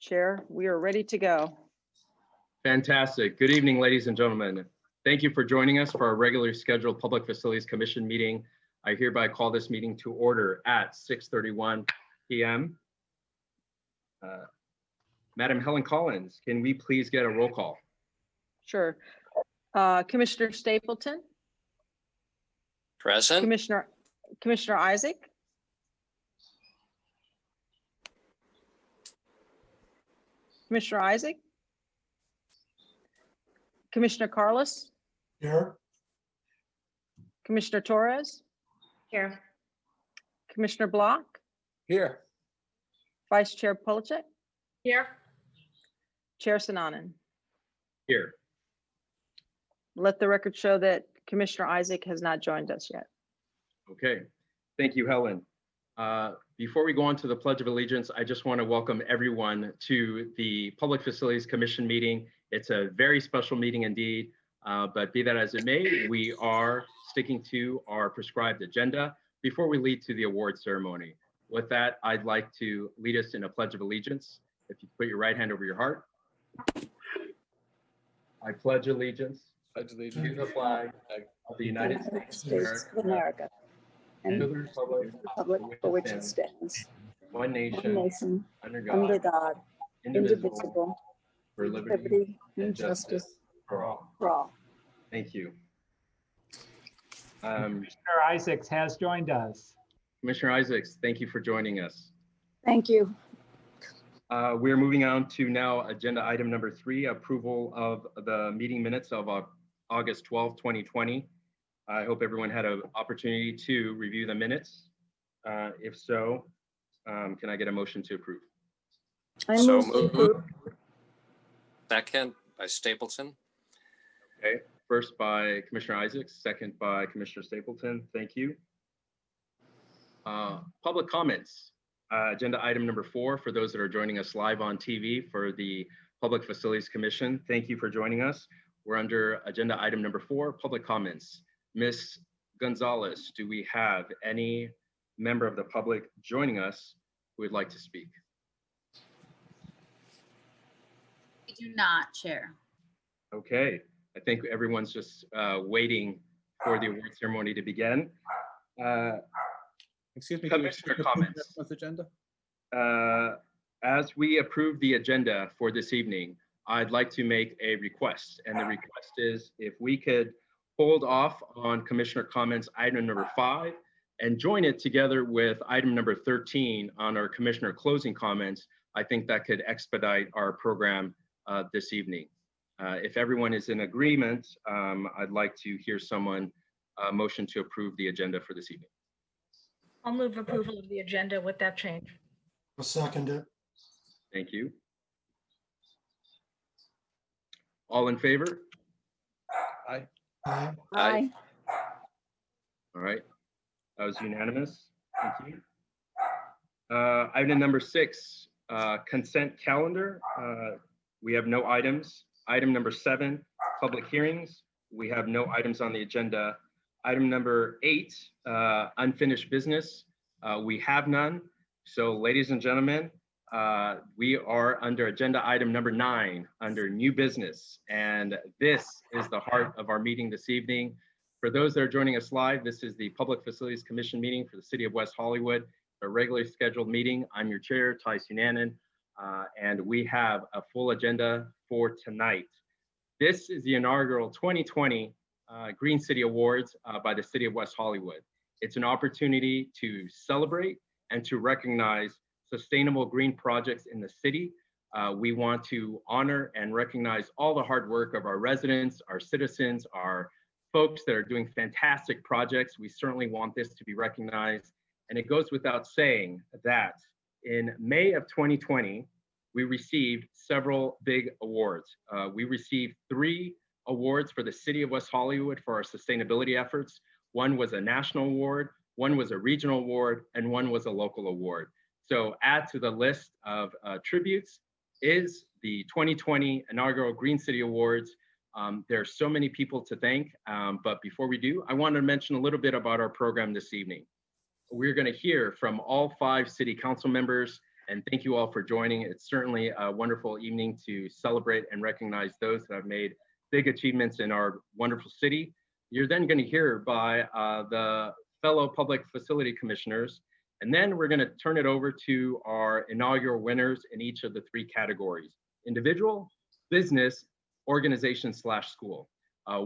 Chair, we are ready to go. Fantastic. Good evening, ladies and gentlemen. Thank you for joining us for our regularly scheduled Public Facilities Commission meeting. I hereby call this meeting to order at 6:31 p.m. Madam Helen Collins, can we please get a roll call? Sure. Commissioner Stapleton, Present. Commissioner Isaac, Commissioner Isaac, Commissioner Carlos, Here. Commissioner Torres, Here. Commissioner Block, Here. Vice Chair Polachek, Here. Chair Sunnanon. Here. Let the record show that Commissioner Isaac has not joined us yet. Okay. Thank you, Helen. Before we go on to the Pledge of Allegiance, I just want to welcome everyone to the Public Facilities Commission meeting. It's a very special meeting indeed, but be that as it may, we are sticking to our prescribed agenda before we lead to the award ceremony. With that, I'd like to lead us in a Pledge of Allegiance. If you put your right hand over your heart. I pledge allegiance to the flag of the United States of America, and to the republic for which it stands, one one nation, nation, under under God, God, indivisible, for liberty liberty and and justice justice for all. for all. Thank you. Commissioner Isaacs has joined us. Commissioner Isaacs, thank you for joining us. Thank you. We're moving on to now agenda item number 3, approval of the meeting minutes of August 12, 2020. I hope everyone had an opportunity to review the minutes. If so, can I get a motion to approve? I So move to moved. approve. Second by Stapleton. Okay, first by Commissioner Isaacs, second by Commissioner Stapleton. Thank you. Public comments. Agenda item number 4, for those that are joining us live on TV for the Public Facilities Commission, thank you for joining us. We're under agenda item number 4, public comments. Ms. Gonzalez, do we have any member of the public joining us who would like to speak? We do not, Chair. Okay, I think everyone's just waiting for the award ceremony to begin. Excuse me. Commissioner comments. Agenda? As we approve the agenda for this evening, I'd like to make a request, and the request is if we could hold off on Commissioner comments item number 5 and join it together with item number 13 on our Commissioner closing comments. I think that could expedite our program this evening. If everyone is in agreement, I'd like to hear someone motion to approve the agenda for this evening. I'll move approval of the agenda with that change. I'll second it. Thank you. All in favor? Aye. Aye. All right, that was unanimous. Thank you. Item number 6, consent calendar. We have no items. Item number 7, public hearings. We have no items on the agenda. Item number 8, unfinished business. We have none. So ladies and gentlemen, we are under agenda item number 9 under new business. And this is the heart of our meeting this evening. For those that are joining us live, this is the Public Facilities Commission meeting for the City of West Hollywood, a regularly scheduled meeting. I'm your chair, Tai Sunnanon, and we have a full agenda for tonight. This is the inaugural 2020 Green City Awards by the City of West Hollywood. It's an opportunity to celebrate and to recognize sustainable green projects in the city. We want to honor and recognize all the hard work of our residents, our citizens, our folks that are doing fantastic projects. We certainly want this to be recognized. And it goes without saying that in May of 2020, we received several big awards. We received 3 awards for the City of West Hollywood for our sustainability efforts. One was a national award, one was a regional award, and one was a local award. So add to the list of tributes is the 2020 inaugural Green City Awards. There are so many people to thank, but before we do, I want to mention a little bit about our program this evening. We're going to hear from all 5 city council members And thank you all for joining. It's certainly a wonderful evening to celebrate and recognize those that have made big achievements in our wonderful city. You're then going to hear by the fellow public facility commissioners, and then we're going to turn it over to our inaugural winners in each of the 3 categories: individual, business, organization/school.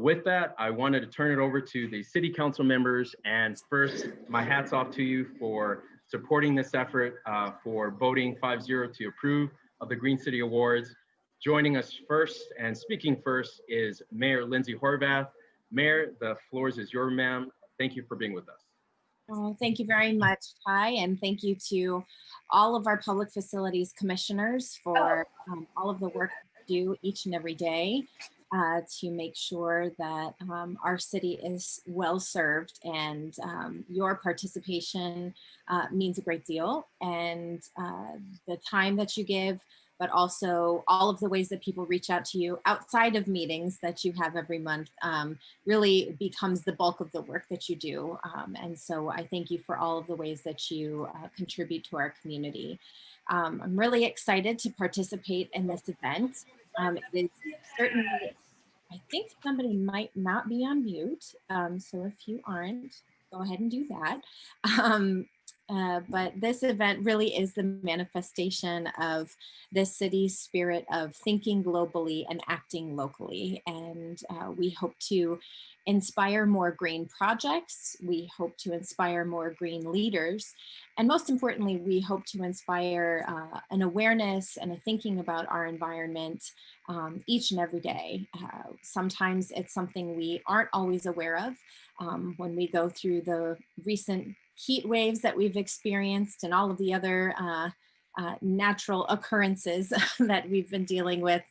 With that, I wanted to turn it over to the city council members. And first, my hat's off to you for supporting this effort, for voting 5-0 to approve of the Green City Awards. Joining us first and speaking first is Mayor Lindsay Horvath. Mayor, the floor is yours, ma'am. Thank you for being with us. Oh, thank you very much, Ty, and thank you to all of our public facilities commissioners for all of the work they do each and every day to make sure that our city is well served, and your participation means a great deal, and the time that you give, but also all of the ways that people reach out to you outside of meetings that you have every month really becomes the bulk of the work that you do. And so I thank you for all of the ways that you contribute to our community. I'm really excited to participate in this event. It is certainly, I think somebody might not be on mute. So if you aren't, go ahead and do that. But this event really is the manifestation of the city's spirit of thinking globally and acting locally. And we hope to inspire more green projects. We hope to inspire more green leaders. And most importantly, we hope to inspire an awareness and a thinking about our environment each and every day. Sometimes it's something we aren't always aware of when we go through the recent heat waves that we've experienced and all of the other natural occurrences that we've been dealing with.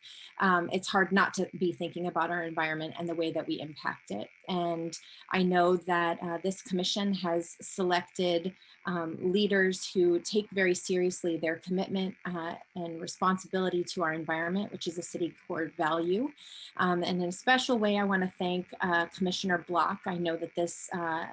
It's hard not to be thinking about our environment and the way that we impact it. And I know that this commission has selected leaders who take very seriously their commitment and responsibility to our environment, which is a city core value. And in a special way, I want to thank Commissioner Block. I know that this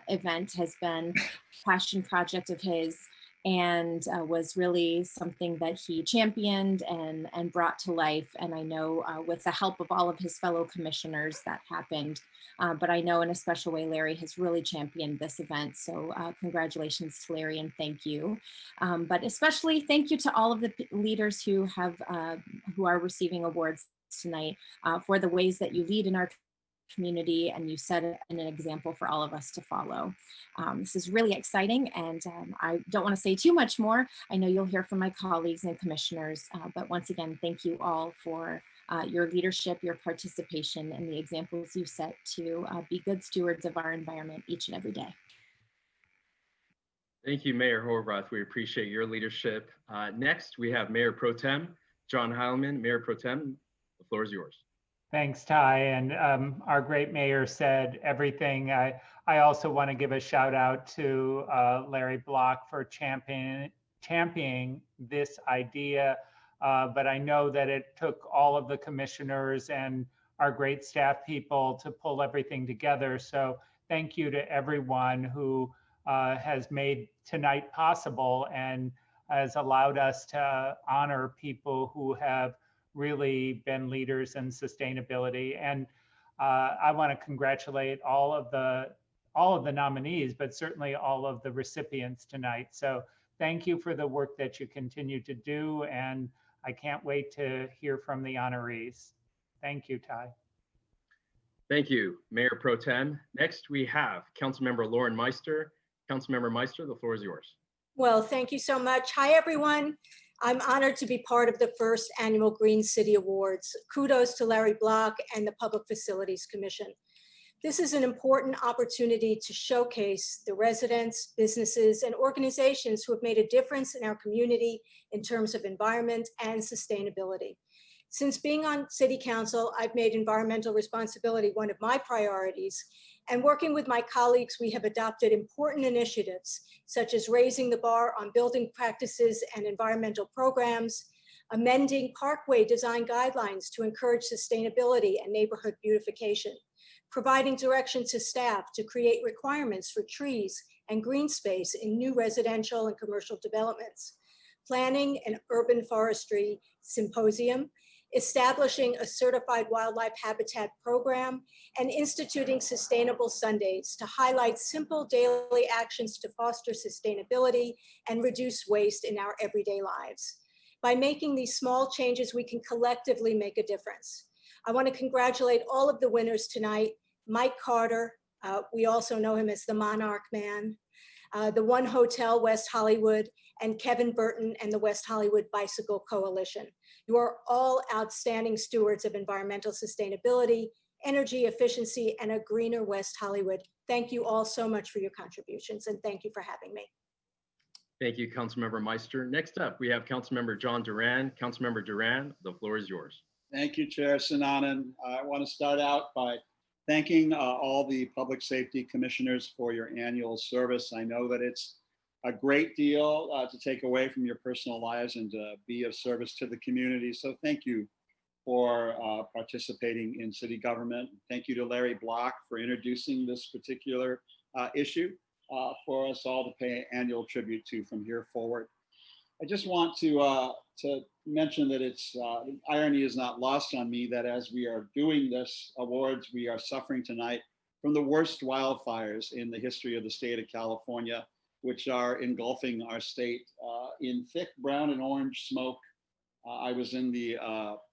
event has been a passion project of his, and was really something that he championed and brought to life. And I know with the help of all of his fellow commissioners that happened. But I know in a special way, Larry has really championed this event. So congratulations to Larry and thank you. But especially thank you to all of the leaders who are receiving awards tonight for the ways that you lead in our community, and you set an example for all of us to follow. This is really exciting, and I don't want to say too much more. I know you'll hear from my colleagues and commissioners, but once again, thank you all for your leadership, your participation, and the examples you set to be good stewards of our environment each and every day. Thank you, Mayor Horvath. We appreciate your leadership. Next, we have Mayor Pro Tem John Heilman. Mayor Pro Tem, the floor is yours. Thanks, Ty. And our great mayor said everything. I also want to give a shout out to Larry Block for championing this idea. But I know that it took all of the commissioners and our great staff people to pull everything together. So thank you to everyone who has made tonight possible and has allowed us to honor people who have really been leaders in sustainability. And I want to congratulate all of the nominees, but certainly all of the recipients tonight. So thank you for the work that you continue to do, and I can't wait to hear from the honorees. Thank you, Ty. Thank you, Mayor Pro Tem. Next, we have Councilmember Lauren Meister. Councilmember Meister, the floor is yours. Well, thank you so much. Hi, everyone. I'm honored to be part of the first annual Green City Awards. Kudos to Larry Block and the Public Facilities Commission. This is an important opportunity to showcase the residents, businesses, and organizations who have made a difference in our community in terms of environment and sustainability. Since being on City Council, I've made environmental responsibility one of my priorities, and working with my colleagues, we have adopted important initiatives, such as raising the bar on building practices and environmental programs, amending parkway design guidelines to encourage sustainability and neighborhood beautification, providing direction to staff to create requirements for trees and green space in new residential and commercial developments, planning an urban forestry symposium, establishing a certified wildlife habitat program, and instituting Sustainable Sundays to highlight simple daily actions to foster sustainability and reduce waste in our everyday lives. By making these small changes, we can collectively make a difference. I want to congratulate all of the winners tonight. Mike Carter, we also know him as the Monarch Man, the One Hotel West Hollywood, and Kevin Burton and the West Hollywood Bicycle Coalition. You are all outstanding stewards of environmental sustainability, energy efficiency, and a greener West Hollywood. Thank you all so much for your contributions, and thank you for having me. Thank you, Councilmember Meister. Next up, we have Councilmember John Duran. Councilmember Duran, the floor is yours. Thank you, Chair Sunnanon. I want to start out by thanking all the public safety commissioners for your annual service. I know that it's a great deal to take away from your personal lives and to be of service to the community. So thank you for participating in city government. Thank you to Larry Block for introducing this particular issue for us all to pay annual tribute to from here forward. I just want to mention that it's the irony is not lost on me that as we are doing this awards, we are suffering tonight from the worst wildfires in the history of the state of California, which are engulfing our state in thick brown and orange smoke. I was in the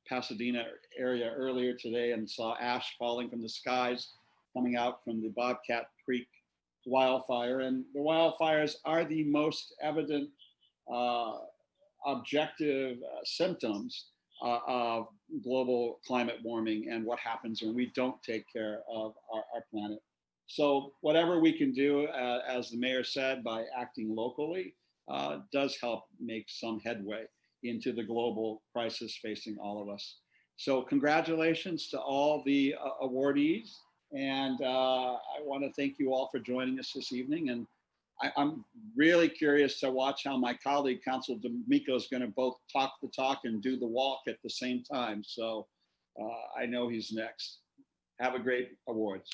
Pasadena area earlier today and saw ash falling from the skies coming out from the Bobcat Creek wildfire. And the wildfires are the most evident objective symptoms of global climate warming and what happens when we don't take care of our planet. So whatever we can do, as the mayor said, by acting locally, does help make some headway into the global crisis facing all of us. So congratulations to all the awardees. And I want to thank you all for joining us this evening. And I'm really curious to watch how my colleague, Councilor D'Amico, is going to both talk the talk and do the walk at the same time. So I know he's next. Have a great awards.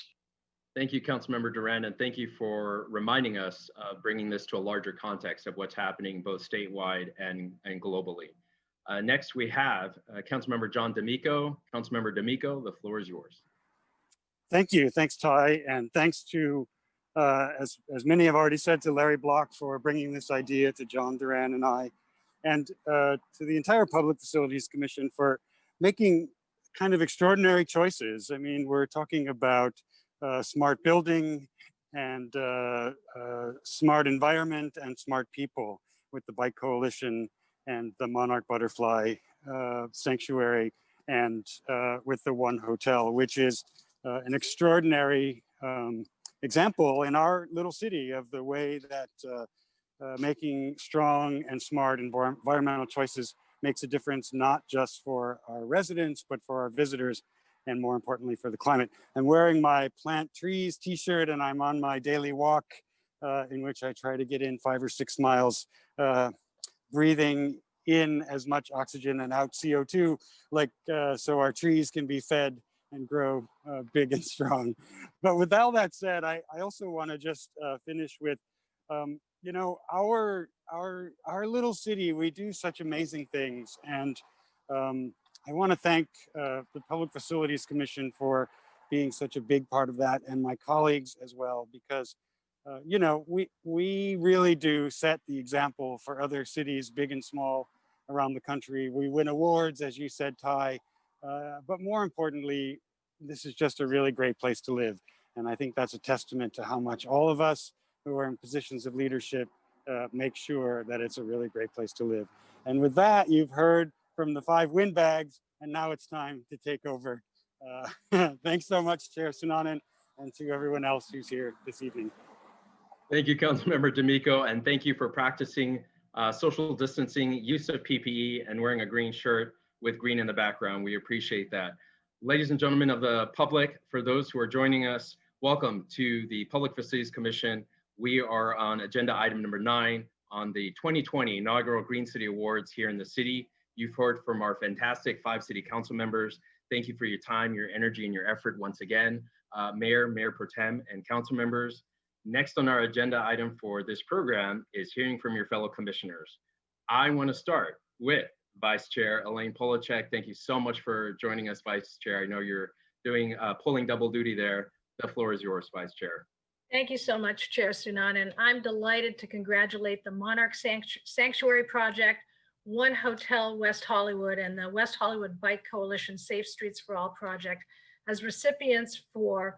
Thank you, Councilmember Duran, and thank you for reminding us of bringing this to a larger context of what's happening both statewide and globally. Next, we have Councilmember John D'Amico. Councilmember D'Amico, the floor is yours. Thank you. Thanks, Tai, and thanks to, as many have already said, to Larry Block for bringing this idea to John Duran and I, and to the entire Public Facilities Commission for making kind of extraordinary choices. I mean, we're talking about smart building and smart environment and smart people with the Bike Coalition and the Monarch Butterfly Sanctuary and with the One Hotel, which is an extraordinary example in our little city of the way that making strong and smart environmental choices makes a difference, not just for our residents, but for our visitors, and more importantly for the climate. I'm wearing my Plant Trees t-shirt and I'm on my daily walk in which I try to get in 5 or 6 miles, breathing in as much oxygen and out CO2, like so our trees can be fed and grow big and strong. But with all that said, I also want to just finish with, you know, our little city, we do such amazing things. And I want to thank the Public Facilities Commission for being such a big part of that, and my colleagues as well, because you know, we really do set the example for other cities, big and small, around the country. We win awards, as you said, Tai, but more importantly, this is just a really great place to live. And I think that's a testament to how much all of us who are in positions of leadership make sure that it's a really great place to live. And with that, you've heard from the 5 windbags, and now it's time to take over. Thanks so much, Chair Sunnanon, and to everyone else who's here this evening. Thank you, Councilmember D'Amico, and thank you for practicing social distancing, use of PPE, and wearing a green shirt with green in the background. We appreciate that. Ladies and gentlemen of the public, for those who are joining us, welcome to the Public Facilities Commission. We are on agenda item number 9 on the 2020 inaugural Green City Awards here in the city. You've heard from our fantastic 5 city council members. Thank you for your time, your energy, and your effort once again. Mayor, Mayor Pro Tem, and council members. Next on our agenda item for this program is hearing from your fellow commissioners. I want to start with Vice Chair Elaine Polachek. Thank you so much for joining us, Vice Chair. I know you're doing pulling double duty there. The floor is yours, Vice Chair. Thank you so much, Chair Sunnanon. I'm delighted to congratulate the Monarch Sanctuary Project, One Hotel West Hollywood, and the West Hollywood Bike Coalition Safe Streets for All project as recipients for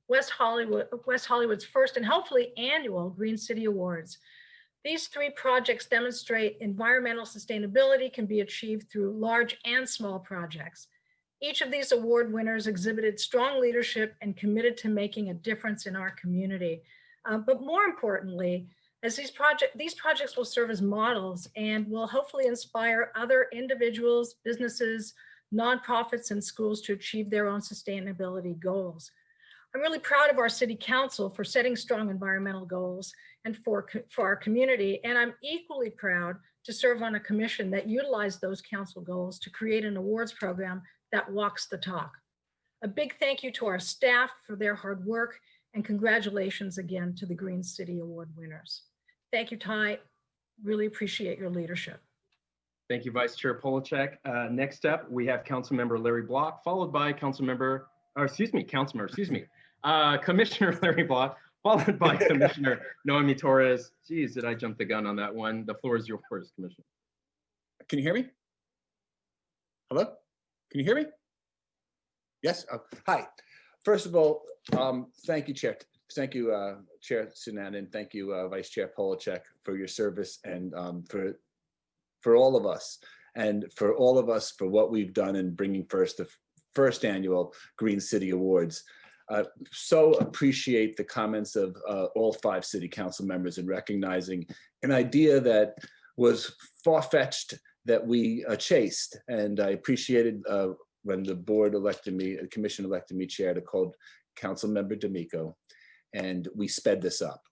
West Hollywood's first and hopefully annual Green City Awards. These three projects demonstrate environmental sustainability can be achieved through large and small projects. Each of these award winners exhibited strong leadership and committed to making a difference in our community. But more importantly, as these projects will serve as models and will hopefully inspire other individuals, businesses, nonprofits, and schools to achieve their own sustainability goals. I'm really proud of our City Council for setting strong environmental goals and for our community. And I'm equally proud to serve on a commission that utilized those council goals to create an awards program that walks the talk. A big thank you to our staff for their hard work, and congratulations again to the Green City Award winners. Thank you, Tai. Really appreciate your leadership. Thank you, Vice Chair Polachek. Next up, we have Councilmember Larry Block, followed by Commissioner Larry Block, followed by Commissioner Noemi Torres. Geez, did I jump the gun on that one? The floor is yours, Commissioner. Can you hear me? Hello? Can you hear me? Yes? Oh, hi. First of all, thank you, Chair. Thank you, Chair Sunnanon. Thank you, Vice Chair Polachek, for your service and for all of us, and for all of us for what we've done in bringing the first annual Green City Awards. So appreciate the comments of all 5 City Council members in recognizing an idea that was far-fetched that we chased. And I appreciated when the board elected me, the commission elected me chair to call Council Member D'Amico. And we sped this up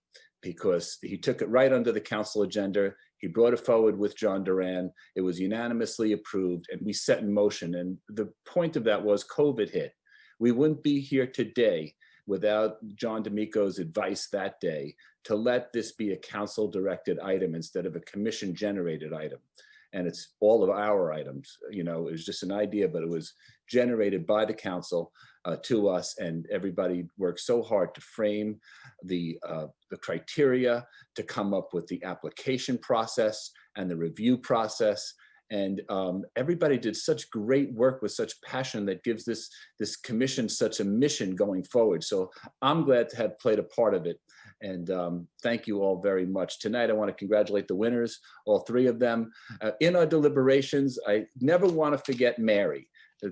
because he took it right under the council agenda. He brought it forward with John Duran. It was unanimously approved and we set in motion. And the point of that was COVID hit. We wouldn't be here today without John D'Amico's advice that day to let this be a council directed item instead of a commission generated item. And it's all of our items. You know, it was just an idea, but it was generated by the council to us, and everybody worked so hard to frame the criteria, to come up with the application process and the review process. And everybody did such great work with such passion that gives this commission such a mission going forward. So I'm glad to have played a part of it. And thank you all very much. Tonight, I want to congratulate the winners, all 3 of them. In our deliberations, I never want to forget Mary.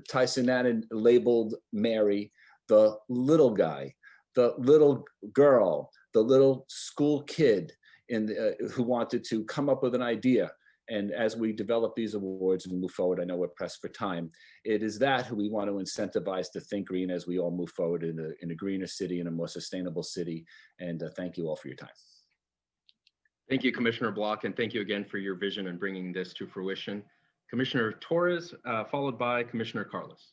Tai Sunnanon labeled Mary the little guy, the little girl, the little school kid who wanted to come up with an idea. And as we develop these awards and move forward, I know we're pressed for time, it is that who we want to incentivize to think green as we all move forward in a greener city and a more sustainable city. And thank you all for your time. Thank you, Commissioner Block, and thank you again for your vision in bringing this to fruition. Commissioner Torres, followed by Commissioner Carlos.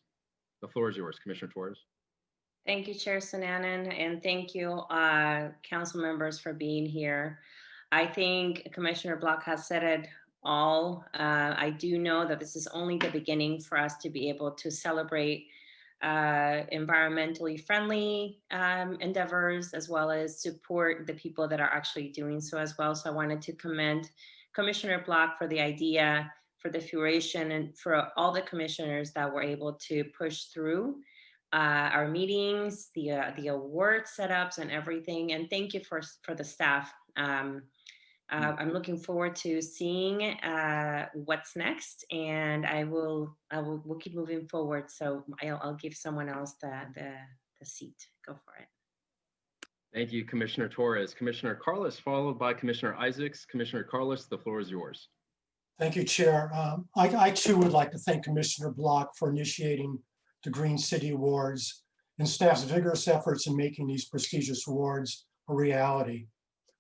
The floor is yours, Commissioner Torres. Thank you, Chair Sunnanon, and thank you, council members, for being here. I think Commissioner Block has said it all. I do know that this is only the beginning for us to be able to celebrate environmentally friendly endeavors, as well as support the people that are actually doing so as well. So I wanted to commend Commissioner Block for the idea, for the curation, and for all the commissioners that were able to push through our meetings, the award setups and everything. And thank you for the staff. I'm looking forward to seeing what's next, and we'll keep moving forward. So I'll give someone else the seat. Go for it. Thank you, Commissioner Torres. Commissioner Carlos, followed by Commissioner Isaacs. Commissioner Carlos, the floor is yours. Thank you, Chair. I too would like to thank Commissioner Block for initiating the Green City Awards and staff's vigorous efforts in making these prestigious awards a reality.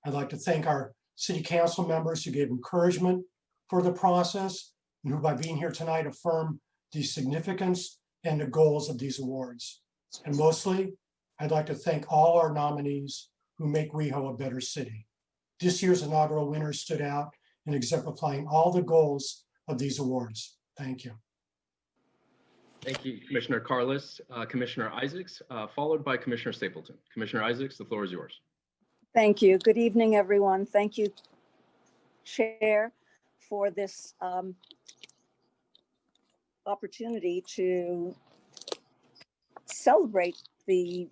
I'd like to thank our City Council members who gave encouragement for the process and who, by being here tonight, affirm the significance and the goals of these awards. And mostly, I'd like to thank all our nominees who make WeHo a better city. This year's inaugural winners stood out in exemplifying all the goals of these awards. Thank you. Thank you, Commissioner Carlos. Commissioner Isaacs, followed by Commissioner Stapleton. Commissioner Isaacs, the floor is yours. Thank you. Good evening, everyone. Thank you, Chair, for this opportunity to celebrate the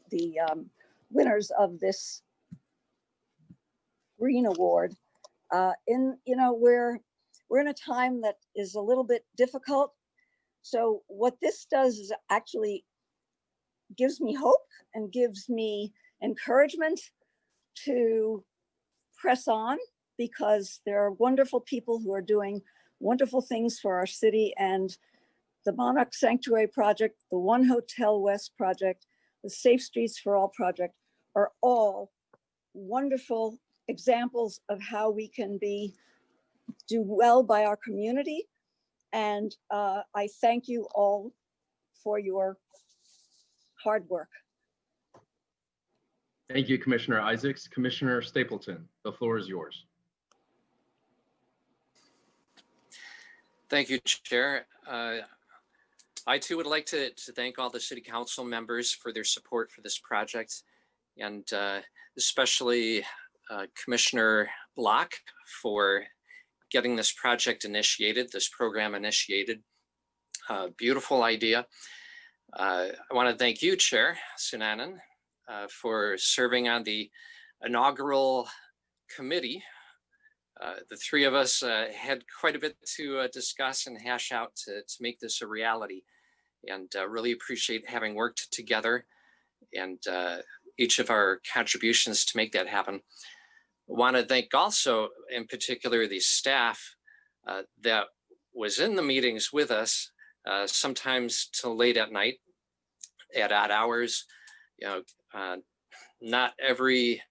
winners of this Green Award. We're in a time that is a little bit difficult. So what this does is actually gives me hope and gives me encouragement to press on, because there are wonderful people who are doing wonderful things for our city, and the Monarch Sanctuary Project, the One Hotel West Project, the Safe Streets for All Project are all wonderful examples of how we can do well by our community. And I thank you all for your hard work. Thank you, Commissioner Isaacs. Commissioner Stapleton, the floor is yours. Thank you, Chair. I too would like to thank all the city council members for their support for this project, and especially Commissioner Block for getting this project initiated, this program initiated. Beautiful idea. I want to thank you, Chair Sunnanon, for serving on the inaugural committee. The three of us had quite a bit to discuss and hash out to make this a reality, and really appreciate having worked together and each of our contributions to make that happen. I want to thank also in particular the staff that was in the meetings with us, sometimes till late at night at odd hours. Not every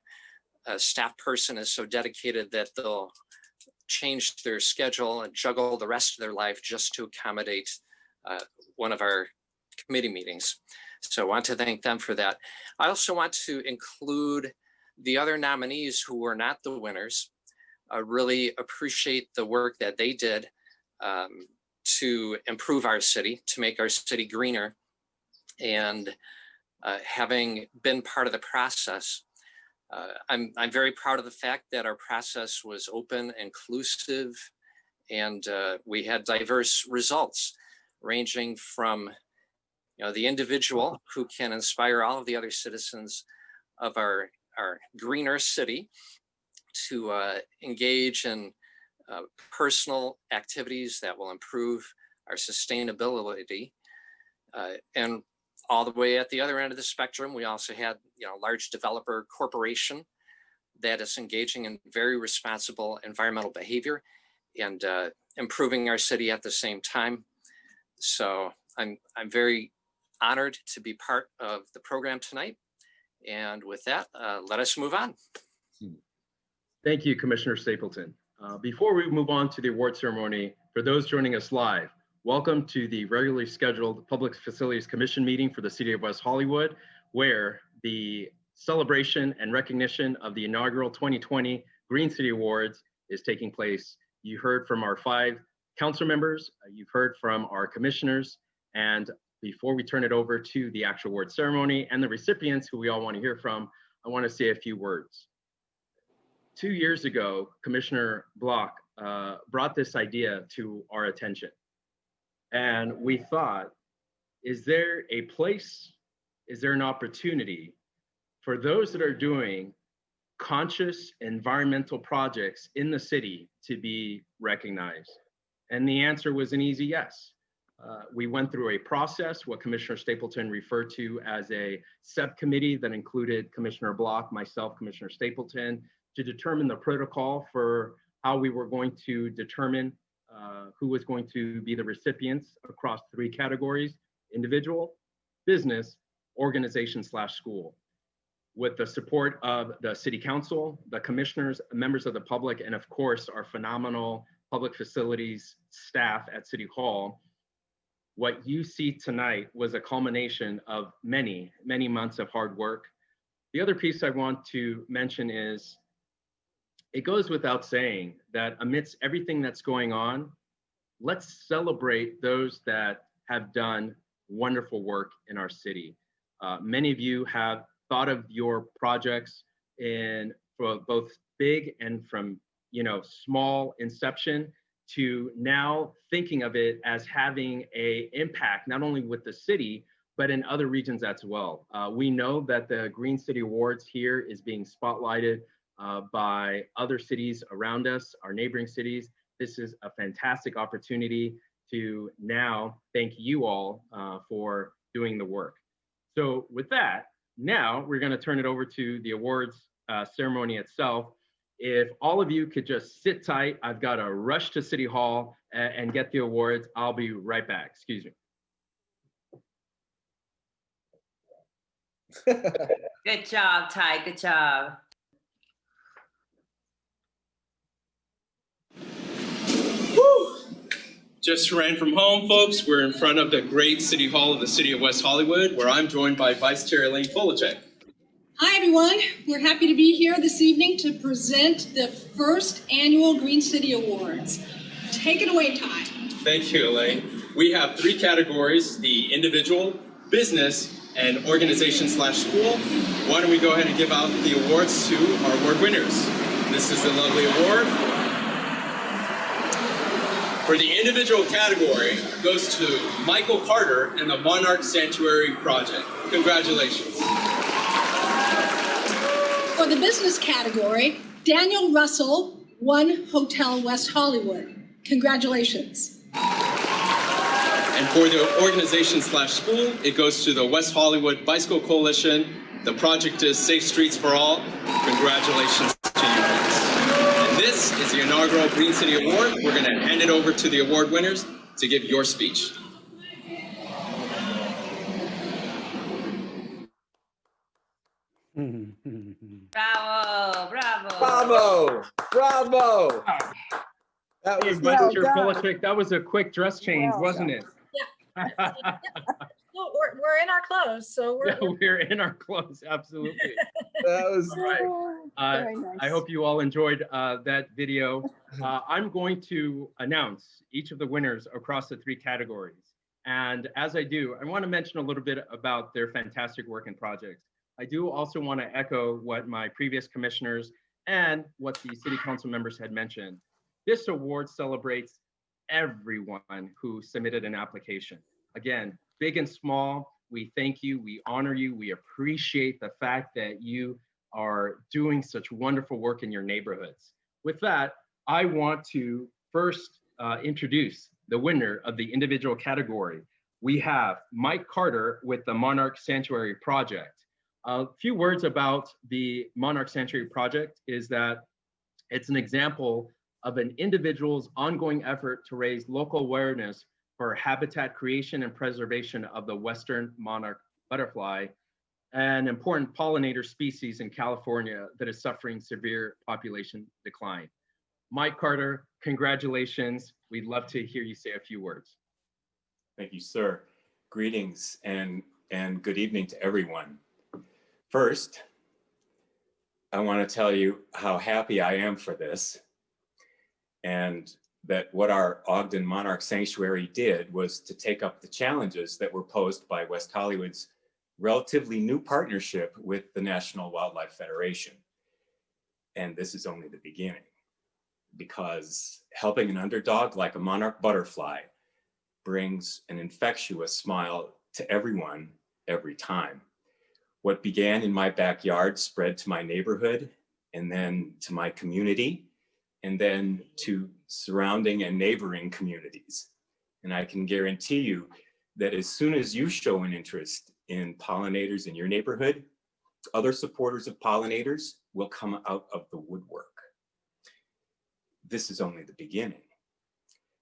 staff person is so dedicated that they'll change their schedule and juggle the rest of their life just to accommodate one of our committee meetings. So I want to thank them for that. I also want to include the other nominees who were not the winners. I really appreciate the work that they did to improve our city, to make our city greener. And having been part of the process, I'm very proud of the fact that our process was open, inclusive, and we had diverse results, ranging from the individual who can inspire all of the other citizens of our greener city to engage in personal activities that will improve our sustainability, and all the way at the other end of the spectrum, we also had a large developer corporation that is engaging in very responsible environmental behavior and improving our city at the same time. So I'm very honored to be part of the program tonight. And with that, let us move on. Thank you, Commissioner Stapleton. Before we move on to the award ceremony, for those joining us live, welcome to the regularly scheduled Public Facilities Commission meeting for the City of West Hollywood, where the celebration and recognition of the inaugural 2020 Green City Awards is taking place. You heard from our 5 council members, you've heard from our commissioners, and before we turn it over to the actual award ceremony and the recipients who we all want to hear from, I want to say a few words. 2 years ago, Commissioner Block brought this idea to our attention. And we thought, is there a place, is there an opportunity for those that are doing conscious environmental projects in the city to be recognized? And the answer was an easy yes. We went through a process, what Commissioner Stapleton referred to as a subcommittee that included Commissioner Block, myself, Commissioner Stapleton, to determine the protocol for how we were going to determine who was going to be the recipients across 3 categories: individual, business, organization/school. With the support of the City Council, the commissioners, members of the public, and of course, our phenomenal public facilities staff at City Hall, what you see tonight was a culmination of many, many months of hard work. The other piece I want to mention is it goes without saying that amidst everything that's going on, let's celebrate those that have done wonderful work in our city. Many of you have thought of your projects for both big and from small inception to now thinking of it as having an impact not only with the city but in other regions as well. We know that the Green City Awards here is being spotlighted by other cities around us, our neighboring cities. This is a fantastic opportunity to now thank you all for doing the work. So with that, now we're going to turn it over to the awards ceremony itself. If all of you could just sit tight, I've got to rush to City Hall and get the awards. I'll be right back. Excuse me. Good job, Tai. Good job. Just ran from home, folks. We're in front of the great City Hall of the City of West Hollywood, where I'm joined by Vice Chair Elaine Polachek. Hi, everyone. We're happy to be here this evening to present the first annual Green City Awards. Take it away, Tai. Thank you, Elaine. We have 3 categories: the individual, business, and organization/school. Why don't we go ahead and give out the awards to our award winners? This is the lovely award. For the individual category, goes to Michael Carter and the Monarch Sanctuary Project. Congratulations. For the business category, Daniel Russell, 1 Hotel West Hollywood. Congratulations. And for the organization/school, it goes to the West Hollywood Bicycle Coalition. The project is Safe Streets for All. Congratulations to you folks. And this is the inaugural Green City Award. We're going to hand it over to the award winners to give your speech. Bravo, bravo. Bravo, bravo. That was Well Mr. done. Polachek, that was a quick dress change, Well wasn't done. it? Well, we're in our clothes, so Yeah, we're in our clothes, absolutely. that was Right. Very nice. I hope you all enjoyed that video. I'm going to announce each of the winners across the 3 categories. And as I do, I want to mention a little bit about their fantastic work and projects. I do also want to echo what my previous commissioners and what the city council members had mentioned. This award celebrates everyone who submitted an application. Again, big and small, we thank you, we honor you, we appreciate the fact that you are doing such wonderful work in your neighborhoods. With that, I want to first introduce the winner of the individual category. We have Mike Carter with the Monarch Sanctuary Project. A few words about the Monarch Sanctuary Project is that it's an example of an individual's ongoing effort to raise local awareness for habitat creation and preservation of the Western monarch butterfly, an important pollinator species in California that is suffering severe population decline. Mike Carter, congratulations. We'd love to hear you say a few words. Thank you, sir. Greetings and good evening to everyone. First, I want to tell you how happy I am for this, and that what our Ogden Monarch Sanctuary did was to take up the challenges that were posed by West Hollywood's relatively new partnership with the National Wildlife Federation. And this is only the beginning, because helping an underdog like a monarch butterfly brings an infectious smile to everyone every time. What began in my backyard spread to my neighborhood, and then to my community, and then to surrounding and neighboring communities. And I can guarantee you that as soon as you show an interest in pollinators in your neighborhood, other supporters of pollinators will come out of the woodwork. This is only the beginning,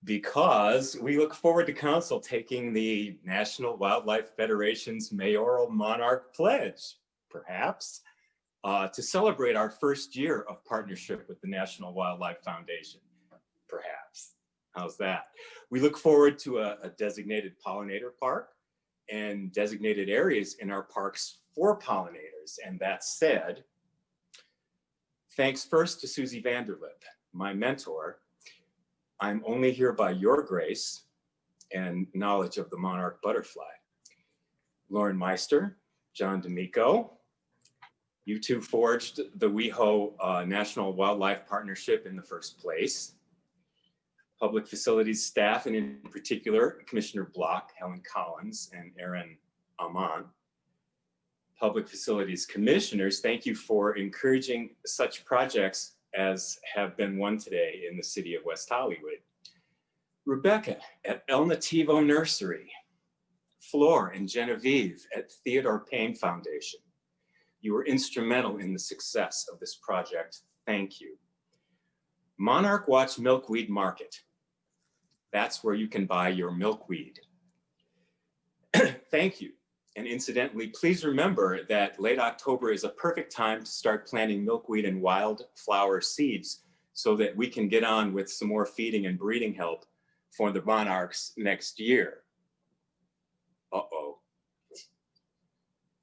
because we look forward to Council taking the National Wildlife Federation's Mayoral Monarch Pledge, perhaps, to celebrate our first year of partnership with the National Wildlife Foundation, perhaps. How's that? We look forward to a designated pollinator park and designated areas in our parks for pollinators. And that said, Thanks first to Susie Vanderlip, my mentor. I'm only here by your grace and knowledge of the monarch butterfly. Lauren Meister, John D'Amico, you two forged the WeHo National Wildlife Partnership in the first place. Public facilities staff, and in particular, Commissioner Block, Helen Collins, and Aaron Amon. Public facilities commissioners, thank you for encouraging such projects as have been one today in the city of West Hollywood. Rebecca at El Nativo Nursery, Flor and Genevieve at Theodore Payne Foundation. You were instrumental in the success of this project. Thank you. Monarch Watch Milkweed Market. That's where you can buy your milkweed. Thank you. And incidentally, please remember that late October is a perfect time to start planting milkweed and wildflower seeds so that we can get on with some more feeding and breeding help for the monarchs next year. Uh-oh.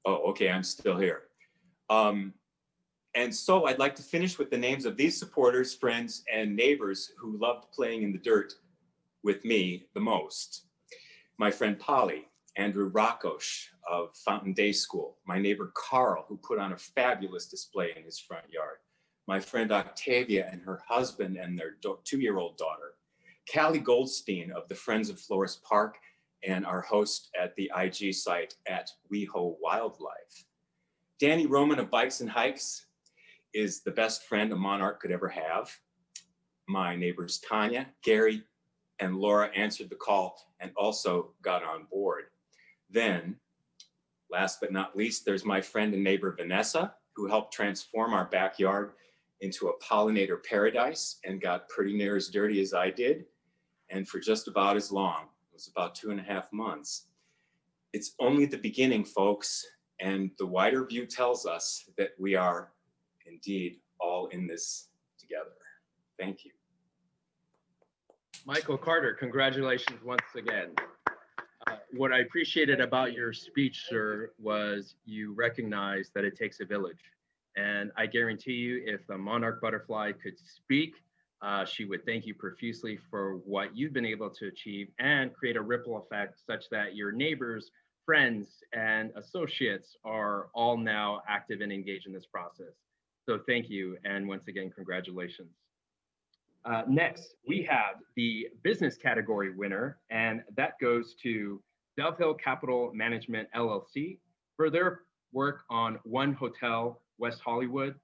Oh, okay, I'm still here. And so I'd like to finish with the names of these supporters, friends, and neighbors who loved playing in the dirt with me the most. My friend Polly, Andrew Rakosh of Fountain Day School, my neighbor Carl, who put on a fabulous display in his front yard, my friend Octavia and her husband and their 2-year-old daughter, Callie Goldstein of the Friends of Florist Park, and our host at the IG site at WeHo Wildlife. Danny Roman of Bikes and Hikes is the best friend a monarch could ever have. My neighbors Tanya, Gary, and Laura answered the call and also got on board. Then, last but not least, there's my friend and neighbor Vanessa, who helped transform our backyard into a pollinator paradise and got pretty near as dirty as I did, and for just about as long. It was about 2.5 months. It's only the beginning, folks, and the wider view tells us that we are indeed all in this together. Thank you. Michael Carter, congratulations once again. What I appreciated about your speech, sir, was you recognized that it takes a village. And I guarantee you, if the monarch butterfly could speak, she would thank you profusely for what you've been able to achieve and create a ripple effect such that your neighbors, friends, and associates are all now active and engaged in this process. So thank you, and once again, congratulations. Next, we have the business category winner, and that goes to Dove Hill Capital Management LLC for their work on One Hotel West Hollywood.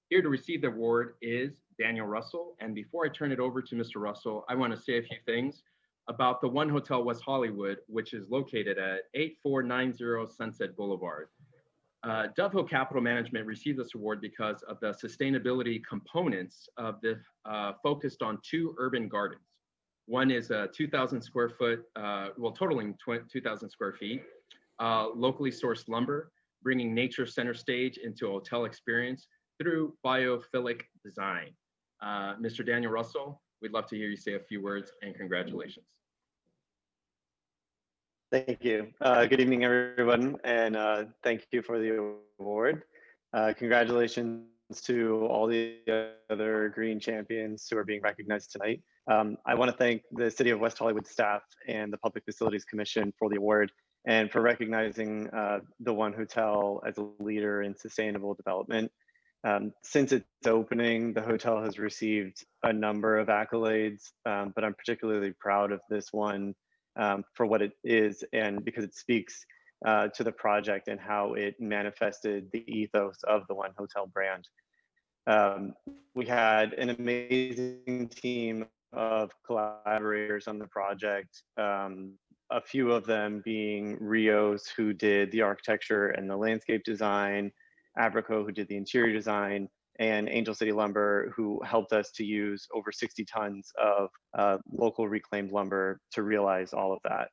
Here to receive the award is Daniel Russell. And before I turn it over to Mr. Russell, I want to say a few things about the One Hotel West Hollywood, which is located at 8490 Sunset Boulevard. Dove Hill Capital Management received this award because of the sustainability components of the focused on 2 urban gardens. One is a 2,000 square foot, totaling 2,000 square feet, locally sourced lumber, bringing nature center stage into a hotel experience through biophilic design. Mr. Daniel Russell, we'd love to hear you say a few words, and congratulations. Thank you. Good evening, everyone, and thank you for the award. Congratulations to all the other green champions who are being recognized tonight. I want to thank the City of West Hollywood staff and the Public Facilities Commission for the award and for recognizing the One Hotel as a leader in sustainable development. Since its opening, the hotel has received a number of accolades, but I'm particularly proud of this one for what it is and because it speaks to the project and how it manifested the ethos of the One Hotel brand. We had an amazing team of collaborators on the project, a few of them being Rios, who did the architecture and the landscape design, Abrico, who did the interior design, and Angel City Lumber, who helped us to use over 60 tons of local reclaimed lumber to realize all of that.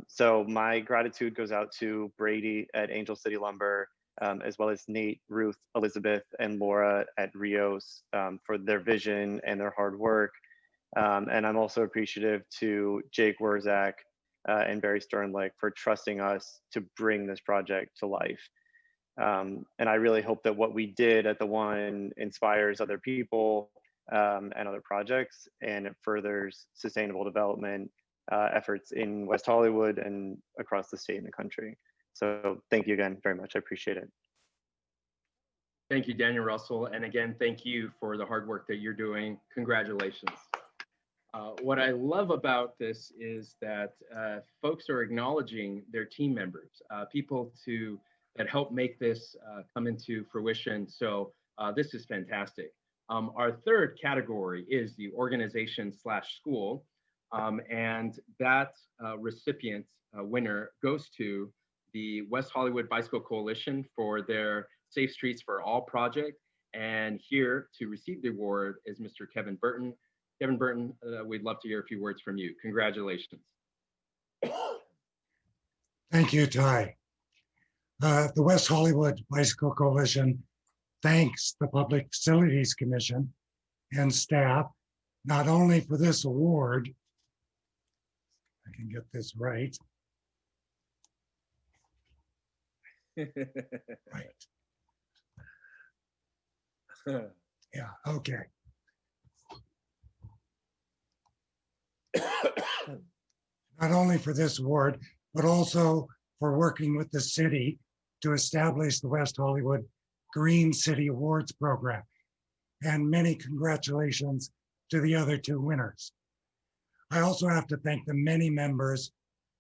So my gratitude goes out to Brady at Angel City Lumber, as well as Nate, Ruth, Elizabeth, and Laura at Rios for their vision and their hard work. And I'm also appreciative to Jake Wurzak and Barry Sternlick for trusting us to bring this project to life. And I really hope that what we did at the one inspires other people and other projects, and it furthers sustainable development efforts in West Hollywood and across the state and the country. So thank you again very much. I appreciate it. Thank you, Daniel Russell. And again, thank you for the hard work that you're doing. Congratulations. What I love about this is that folks are acknowledging their team members, people that help make this come into fruition. So this is fantastic. Our third category is the organization/school. And that recipient winner goes to the West Hollywood Bicycle Coalition for their Safe Streets for All project. And here to receive the award is Mr. Kevin Burton. Kevin Burton, we'd love to hear a few words from you. Congratulations. Thank you, Tai. The West Hollywood Bicycle Coalition thanks the Public Facilities Commission and staff, not only for this award, I can get this right. Right. Yeah, okay. Not only for this award, but also for working with the city to establish the West Hollywood Green City Awards program. And many congratulations to the other two winners. I also have to thank the many members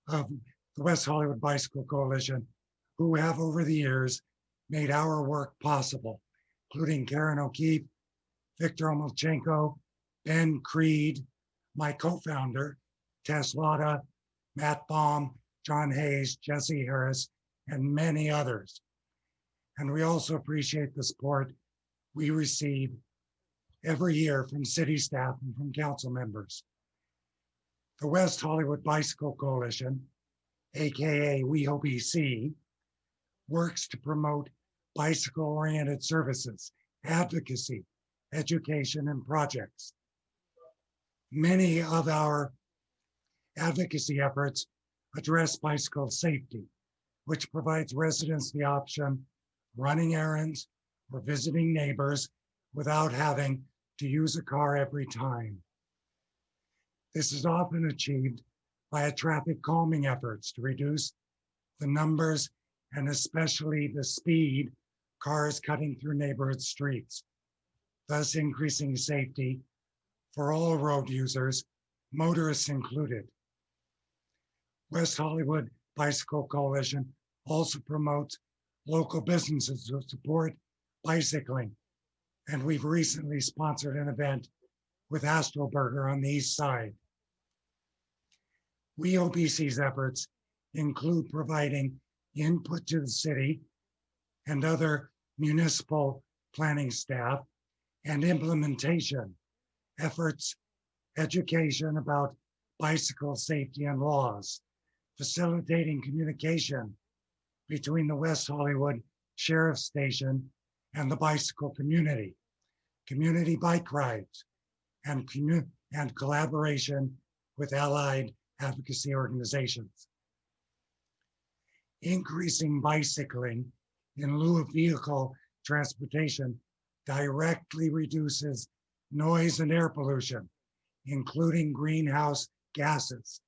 of the West Hollywood Bicycle Coalition who have over the years made our work possible, including Karen O'Keefe, Victor Omolchenko, Ben Creed, my co-founder, Tess Lotta, Matt Baum, John Hayes, Jesse Harris, and many others. And we also appreciate the support we receive every year from city staff and from council members. The West Hollywood Bicycle Coalition, AKA WeHoBC, works to promote bicycle-oriented services, advocacy, education, and projects. Many of our advocacy efforts address bicycle safety, which provides residents the option of running errands or visiting neighbors without having to use a car every time. This is often achieved via traffic calming efforts to reduce the numbers and especially the speed cars cutting through neighborhood streets, thus increasing safety for all road users, motorists included. West Hollywood Bicycle Coalition also promotes local businesses to support bicycling, and we've recently sponsored an event with Astroburger on the east side. WeHoBC's efforts include providing input to the city and other municipal planning staff and implementation efforts, education about bicycle safety and laws, facilitating communication between the West Hollywood Sheriff's Station and the bicycle community, community bike rides, and collaboration with allied advocacy organizations. Increasing bicycling in lieu of vehicle transportation directly reduces noise and air pollution, including greenhouse gases.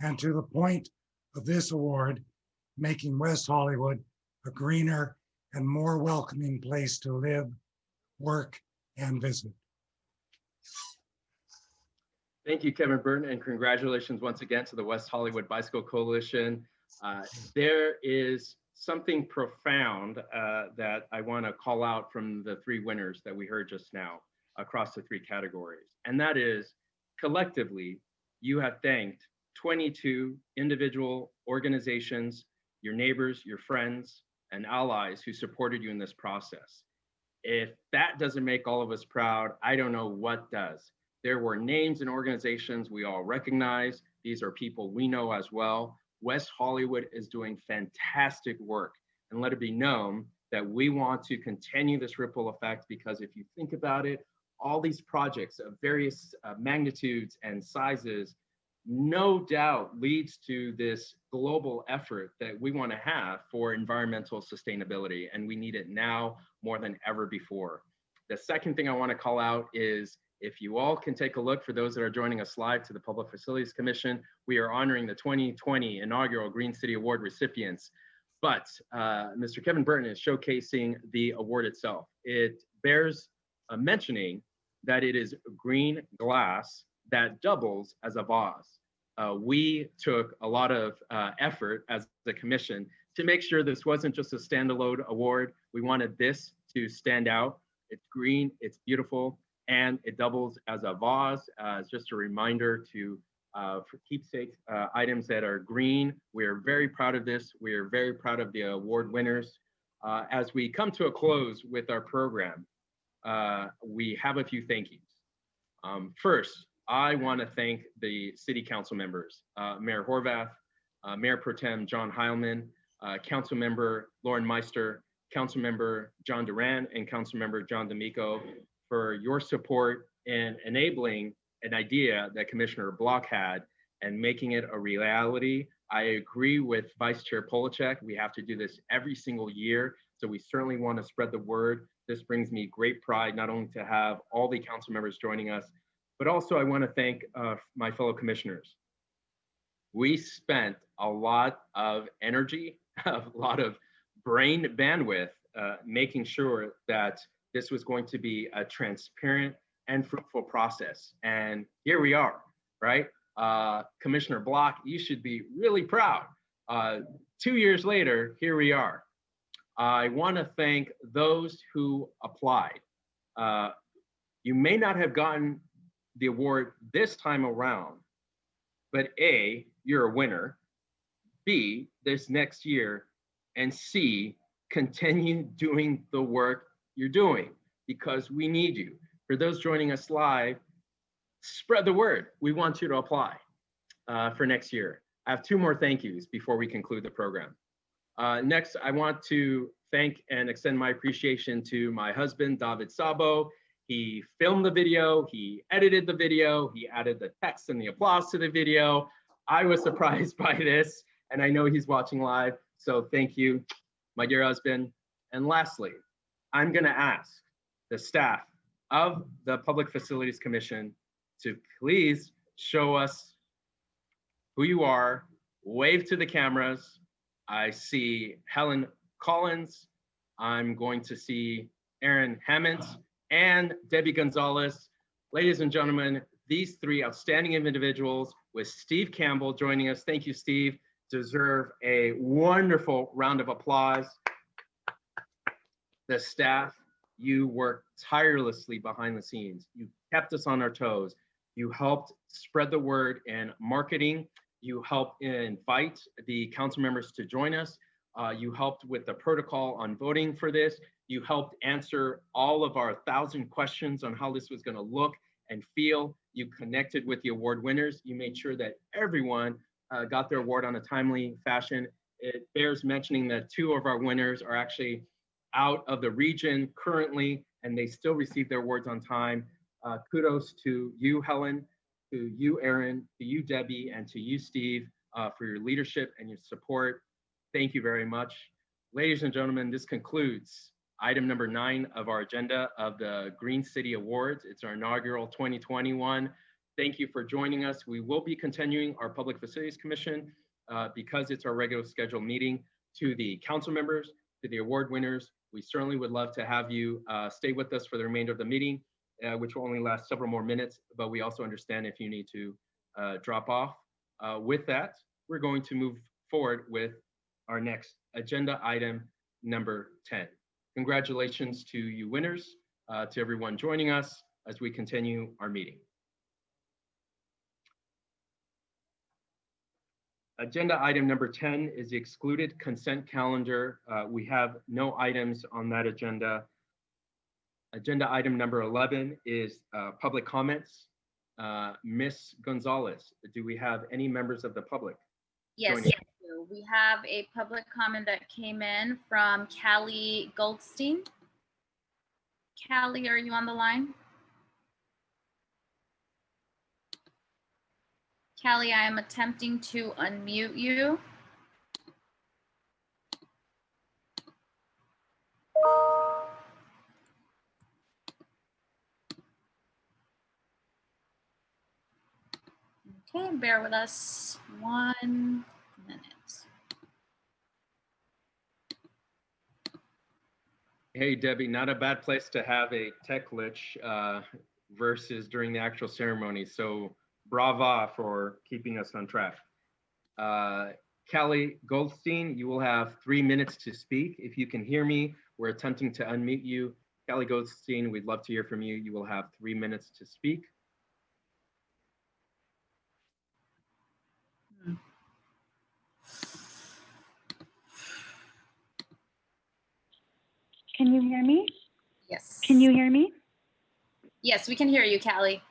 And to the point of this award, making West Hollywood a greener and more welcoming place to live, work, and visit. Thank you, Kevin Burton, and congratulations once again to the West Hollywood Bicycle Coalition. There is something profound that I want to call out from the three winners that we heard just now across the three categories. And that is, collectively, you have thanked 22 individual organizations, your neighbors, your friends, and allies who supported you in this process. If that doesn't make all of us proud, I don't know what does. There were names and organizations we all recognize. These are people we know as well. West Hollywood is doing fantastic work, and let it be known that we want to continue this ripple effect, because if you think about it, all these projects of various magnitudes and sizes no doubt leads to this global effort that we want to have for environmental sustainability, and we need it now more than ever before. The second thing I want to call out is, if you all can take a look, for those that are joining us live, to the Public Facilities Commission, we are honoring the 2020 inaugural Green City Award recipients. But Mr. Kevin Burton is showcasing the award itself. It bears mentioning that it is green glass that doubles as a vase. We took a lot of effort as the commission to make sure this wasn't just a standalone award. We wanted this to stand out. It's green, it's beautiful, and it doubles as a vase. Just a reminder to for keepsake items that are green. We are very proud of this. We are very proud of the award winners. As we come to a close with our program, we have a few thank yous. First, I want to thank the city council members, Mayor Horvath, Mayor Pro Tem John Heilman, Council Member Lauren Meister, Council Member John Duran, and Council Member John D'Amico for your support in enabling an idea that Commissioner Block had and making it a reality. I agree with Vice Chair Polachek. We have to do this every single year, so we certainly want to spread the word. This brings me great pride, not only to have all the council members joining us, but also I want to thank my fellow commissioners. We spent a lot of energy, a lot of brain bandwidth, making sure that this was going to be a transparent and fruitful process. And here we are, right? Commissioner Block, you should be really proud. 2 years later, here we are. I want to thank those who applied. You may not have gotten the award this time around, but A, you're a winner. B, this next year, and C, continue doing the work you're doing, because we need you. For those joining us live, spread the word. We want you to apply for next year. I have two more thank yous before we conclude the program. Next, I want to thank and extend my appreciation to my husband, David Sabo. He filmed the video, he edited the video, he added the text and the applause to the video. I was surprised by this, and I know he's watching live, so thank you, my dear husband. And lastly, I'm gonna ask the staff of the Public Facilities Commission to please show us who you are, wave to the cameras. I see Helen Collins. I'm going to see Aaron Hammonds and Debbie Gonzalez. Ladies and gentlemen, these three outstanding individuals with Steve Campbell joining us. Thank you, Steve. Deserve a wonderful round of applause. The staff, you worked tirelessly behind the scenes. You kept us on our toes. You helped spread the word in marketing. You helped invite the council members to join us. You helped with the protocol on voting for this. You helped answer all of our 1,000 questions on how this was going to look and feel. You connected with the award winners. You made sure that everyone got their award on a timely fashion. It bears mentioning that 2 of our winners are actually out of the region currently, and they still received their awards on time. Kudos to you, Helen, to you, Aaron, to you, Debbie, and to you, Steve, for your leadership and your support. Thank you very much. Ladies and gentlemen, this concludes item number 9 of our agenda of the Green City Awards. It's our inaugural 2021. Thank you for joining us. We will be continuing our Public Facilities Commission because it's our regular scheduled meeting. To the council members, to the award winners, we certainly would love to have you stay with us for the remainder of the meeting, which will only last several more minutes, but we also understand if you need to drop off. With that, we're going to move forward with our next agenda item, number 10. Congratulations to you winners, to everyone joining us as we continue our meeting. Agenda item number 10 is the excluded consent calendar. We have no items on that agenda. Agenda item number 11 is public comments. Ms. Gonzalez, do we have any members of the public? Yes, we do. We have a public comment that came in from Callie Goldstein. Callie, are you on the line? Callie, I am attempting to unmute you. Okay, bear with us 1 minute. Hey, Debbie, not a bad place to have a tech glitch versus during the actual ceremony. So brava for keeping us on track. Callie Goldstein, you will have 3 minutes to speak. If you can hear me, we're attempting to unmute you. Callie Goldstein, we'd love to hear from you. You will have 3 minutes to speak. Can you hear me? Yes. Can you hear me? Yes, we can hear you, Callie.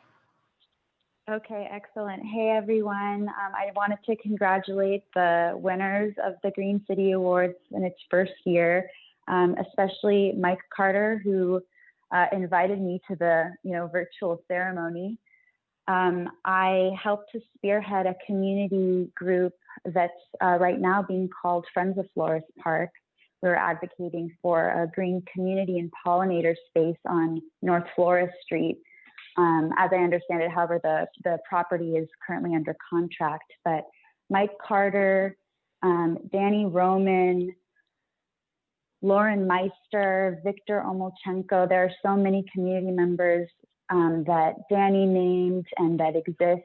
Okay, excellent. Hey, everyone. I wanted to congratulate the winners of the Green City Awards in its first year, especially Mike Carter, who invited me to the virtual ceremony. I helped to spearhead a community group that's right now being called Friends of Florist Park. We're advocating for a green community and pollinator space on North Florist Street. As I understand it, however, the property is currently under contract. But Mike Carter, Danny Roman, Lauren Meister, Victor Omolchenko, there are so many community members that Danny named and that exist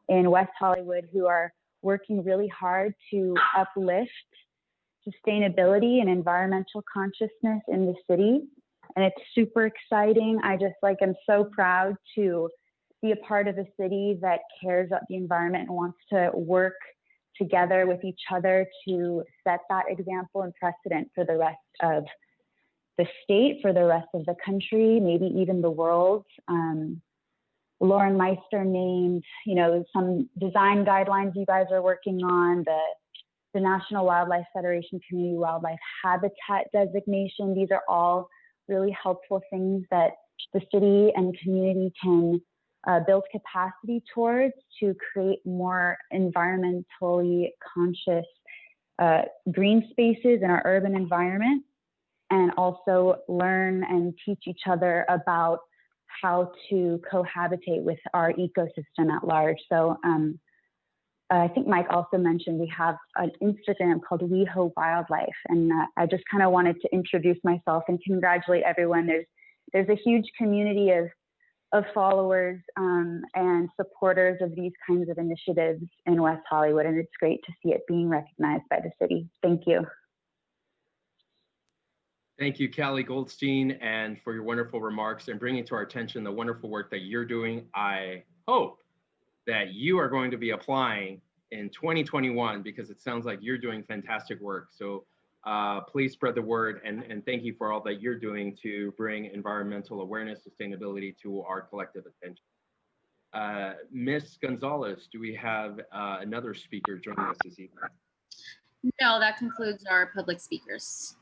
in West Hollywood who are working really hard to uplift sustainability and environmental consciousness in the city. And it's super exciting. I just am so proud to be a part of a city that cares about the environment and wants to work together with each other to set that example and precedent for the rest of the state, for the rest of the country, maybe even the world. Lauren Meister named, some design guidelines you guys are working on, the National Wildlife Federation Community Wildlife Habitat designation. These are all really helpful things that the city and community can build capacity towards to create more environmentally conscious green spaces in our urban environment, and also learn and teach each other about how to cohabitate with our ecosystem at large. So I think Mike also mentioned we have an Instagram called WeHo Wildlife, and I just kind of wanted to introduce myself and congratulate everyone. There's a huge community of followers and supporters of these kinds of initiatives in West Hollywood, and it's great to see it being recognized by the city. Thank you. Thank you, Callie Goldstein, and for your wonderful remarks and bringing to our attention the wonderful work that you're doing. I hope that you are going to be applying in 2021 because it sounds like you're doing fantastic work. So please spread the word, and thank you for all that you're doing to bring environmental awareness, sustainability to our collective attention. Ms. Gonzalez, do we have another speaker joining us this evening? No, that concludes our public speakers.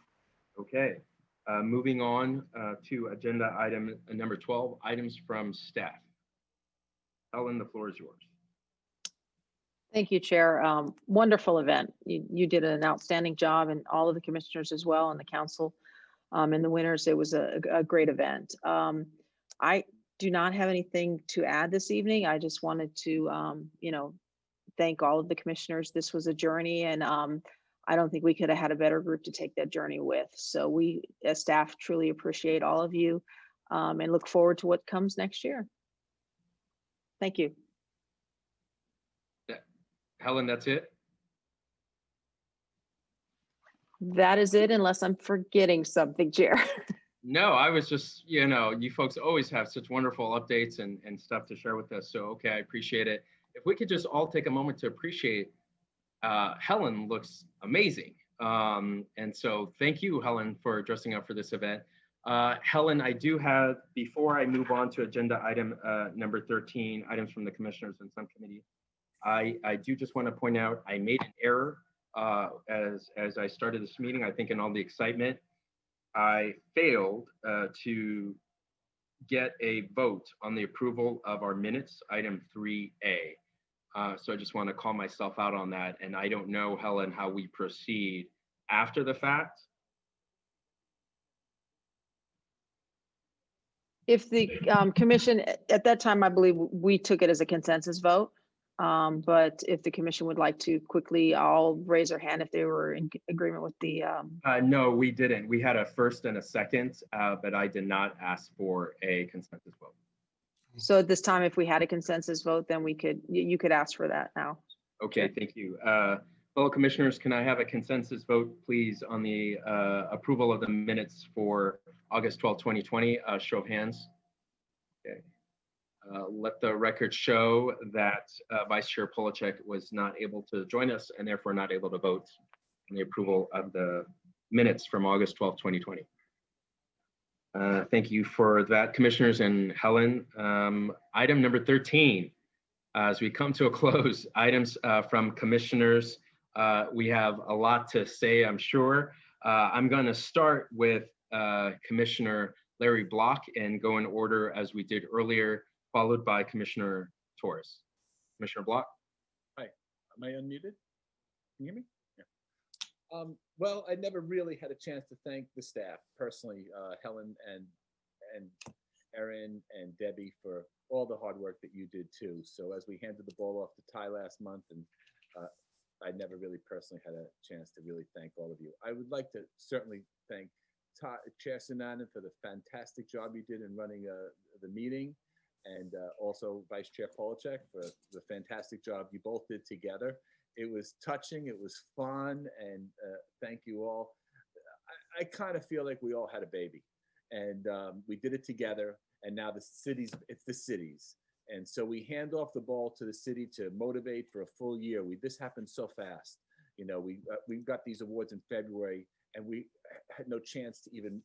Okay, moving on to agenda item number 12, items from staff. Ellen, the floor is yours. Thank you, Chair. Wonderful event. You did an outstanding job, and all of the commissioners as well, and the council and the winners. It was a great event. I do not have anything to add this evening. I just wanted to, thank all of the commissioners. This was a journey, and I don't think we could have had a better group to take that journey with. So we, as staff, truly appreciate all of you and look forward to what comes next year. Thank you. Helen, that's it? That is it, unless I'm forgetting something, Chair. No, I was just, you folks always have such wonderful updates and stuff to share with us. So, okay, I appreciate it. If we could just all take a moment to appreciate, Helen looks amazing. And so thank you, Helen, for dressing up for this event. Helen, I do have, before I move on to agenda item number 13, items from the commissioners and subcommittee, I do just want to point out I made an error as I started this meeting. I think in all the excitement, I failed to get a vote on the approval of our minutes, item 3A. So I just want to call myself out on that. And I don't know, Helen, how we proceed after the fact. If the commission, at that time, I believe we took it as a consensus vote. But if the commission would like to quickly, all raise their hand if they were in agreement with the. No, we didn't. We had a first and a second, but I did not ask for a consensus vote. So at this time, if we had a consensus vote, then we could, you could ask for that now. Okay, thank you. Fellow commissioners, can I have a consensus vote, please, on the approval of the minutes for August 12, 2020? Show of hands. Okay. Let the record show that Vice Chair Polachek was not able to join us and therefore not able to vote on the approval of the minutes from August 12, 2020. Thank you for that, commissioners. And Helen, item number 13. As we come to a close, items from commissioners. We have a lot to say, I'm sure. I'm going to start with Commissioner Larry Block and go in order as we did earlier, followed by Commissioner Torres. Commissioner Block. Hi, am I unmuted? Can you hear me? Yeah. Well, I never really had a chance to thank the staff personally, Helen and Erin and Debbie, for all the hard work that you did too. So as we handed the ball off to Ty last month, and I never really personally had a chance to really thank all of you. I would like to certainly thank Chair Sunnanon for the fantastic job you did in running the meeting, and also Vice Chair Polachek for the fantastic job you both did together. It was touching, it was fun, and thank you all. I kind of feel like we all had a baby, and we did it together, and now it's the cities. And so we hand off the ball to the city to motivate for a full year. This happened so fast. You know, we got these awards in February, and we had no chance to even,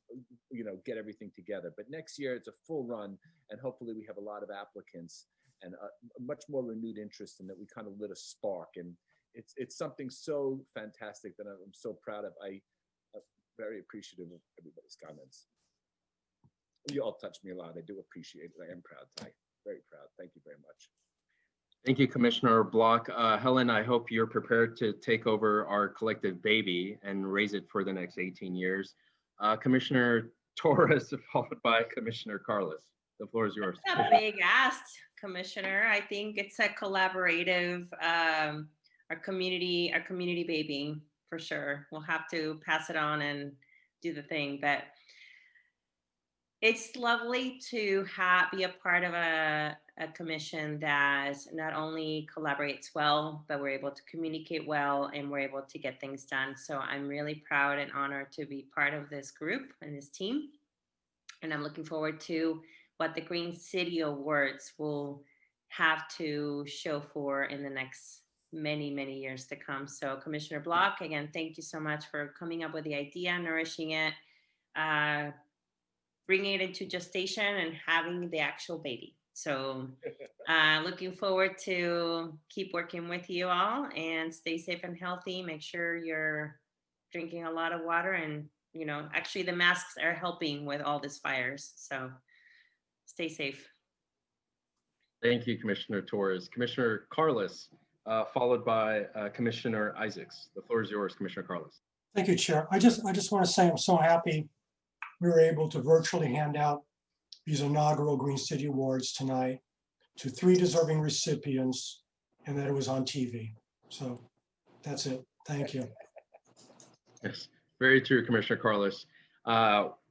get everything together. But next year it's a full run, and hopefully we have a lot of applicants and a much more renewed interest in that. We kind of lit a spark, and it's something so fantastic that I'm so proud of. I'm very appreciative of everybody's comments. You all touched me a lot. I do appreciate it. I am proud, Ty. Very proud. Thank you very much. Thank you, Commissioner Block. Helen, I hope you're prepared to take over our collective baby and raise it for the next 18 years. Commissioner Torres, followed by Commissioner Carlos. The floor is yours. That's a big ask, Commissioner. I think it's a collaborative, our community baby, for sure. We'll have to pass it on and do the thing, but it's lovely to be a part of a commission that not only collaborates well, but we're able to communicate well, and we're able to get things done. So I'm really proud and honored to be part of this group and this team. And I'm looking forward to what the Green City Awards will have to show for in the next many, many years to come. So Commissioner Block, again, thank you so much for coming up with the idea, nourishing it, bringing it into gestation and having the actual baby. So looking forward to keep working with you all, and stay safe and healthy. Make sure you're drinking a lot of water, and actually the masks are helping with all these fires. So stay safe. Thank you, Commissioner Torres. Commissioner Carlos, followed by Commissioner Isaacs. The floor is yours, Commissioner Carlos. Thank you, Chair. I just want to say I'm so happy we were able to virtually hand out these inaugural Green City Awards tonight to 3 deserving recipients, and that it was on TV. So that's it. Thank you. Yes, very true, Commissioner Carlos.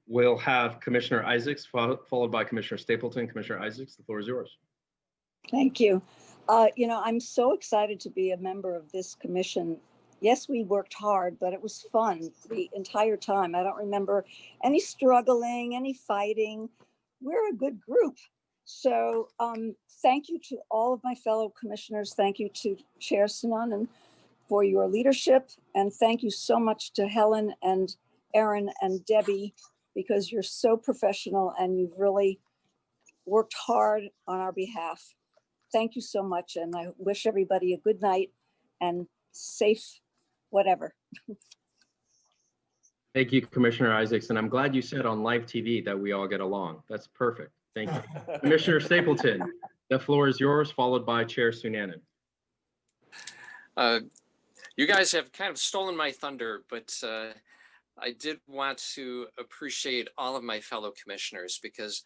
We'll have Commissioner Isaacs, followed by Commissioner Stapleton. Commissioner Isaacs, the floor is yours. Thank you. I'm so excited to be a member of this commission. Yes, we worked hard, but it was fun the entire time. I don't remember any struggling, any fighting. We're a good group. So thank you to all of my fellow commissioners. Thank you to Chair Sunnanon for your leadership. And thank you so much to Helen and Erin and Debbie, because you're so professional and you've really worked hard on our behalf. Thank you so much. And I wish everybody a good night and safe whatever. Thank you, Commissioner Isaacs. And I'm glad you said on live TV that we all get along. That's perfect. Thank you. Commissioner Stapleton, the floor is yours, followed by Chair Sunnanon. You guys have kind of stolen my thunder, but I did want to appreciate all of my fellow commissioners because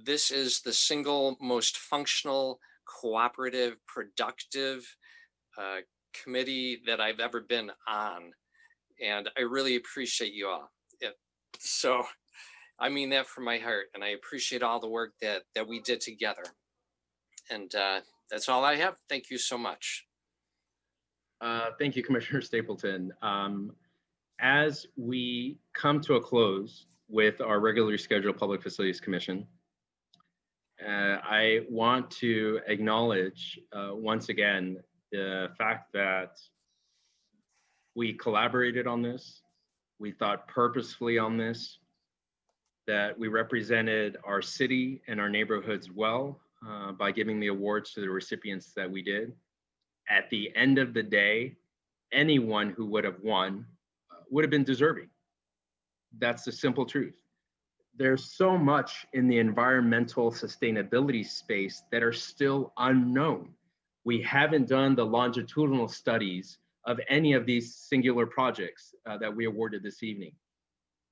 this is the single most functional, cooperative, productive committee that I've ever been on. And I really appreciate you all. So I mean that from my heart, and I appreciate all the work that we did together. And that's all I have. Thank you so much. Thank you, Commissioner Stapleton. As we come to a close with our regularly scheduled Public Facilities Commission, I want to acknowledge once again the fact that we collaborated on this, we thought purposefully on this, that we represented our city and our neighborhoods well by giving the awards to the recipients that we did. At the end of the day, anyone who would have won would have been deserving. That's the simple truth. There's so much in the environmental sustainability space that are still unknown. We haven't done the longitudinal studies of any of these singular projects that we awarded this evening.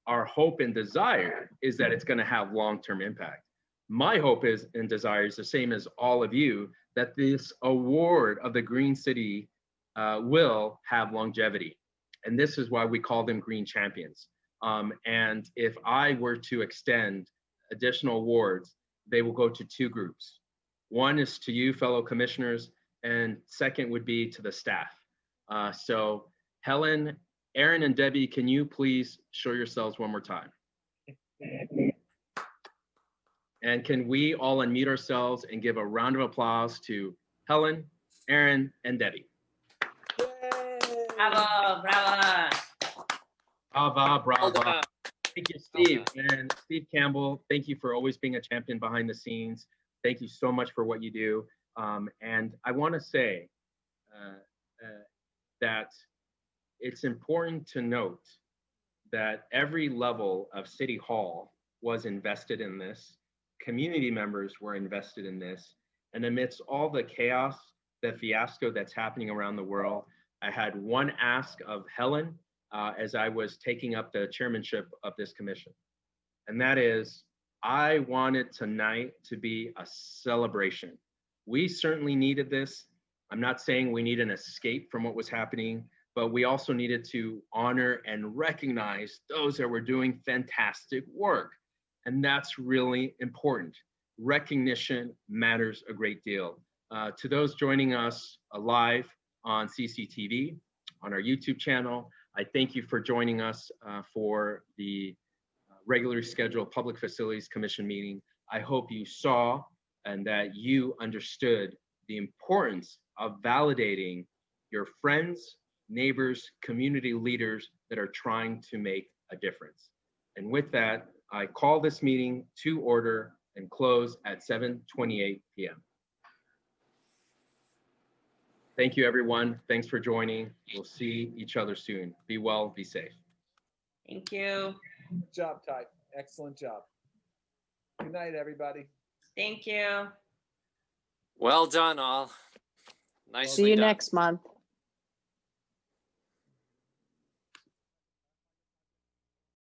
Our hope and desire is that it's going to have long-term impact. My hope is and desire is the same as all of you, that this award of the Green City will have longevity. And this is why we call them Green Champions. And if I were to extend additional awards, they will go to two groups. One is to you, fellow commissioners, and second would be to the staff. So Helen, Aaron, and Debbie, can you please show yourselves one more time? And can we all unmute ourselves and give a round of applause to Helen, Aaron, and Debbie? Bravo, bravo. Bravo, bravo. Thank you, Steve. And Steve Campbell, thank you for always being a champion behind the scenes. Thank you so much for what you do. And I want to say that it's important to note that every level of City Hall was invested in this. Community members were invested in this. And amidst all the chaos, the fiasco that's happening around the world, I had one ask of Helen as I was taking up the chairmanship of this commission. And that is, I wanted tonight to be a celebration. We certainly needed this. I'm not saying we need an escape from what was happening, but we also needed to honor and recognize those that were doing fantastic work. And that's really important. Recognition matters a great deal. To those joining us live on CCTV, on our YouTube channel, I thank you for joining us for the regularly scheduled Public Facilities Commission meeting. I hope you saw and that you understood the importance of validating your friends, neighbors, community leaders that are trying to make a difference. And with that, I call this meeting to order and close at 7:28 p.m. Thank you, everyone. Thanks for joining. We'll see each other soon. Be well, be safe. Thank you. Good job, Ty. Excellent job. Good night, everybody. Thank you. Well done, all. Nicely See you done. next month.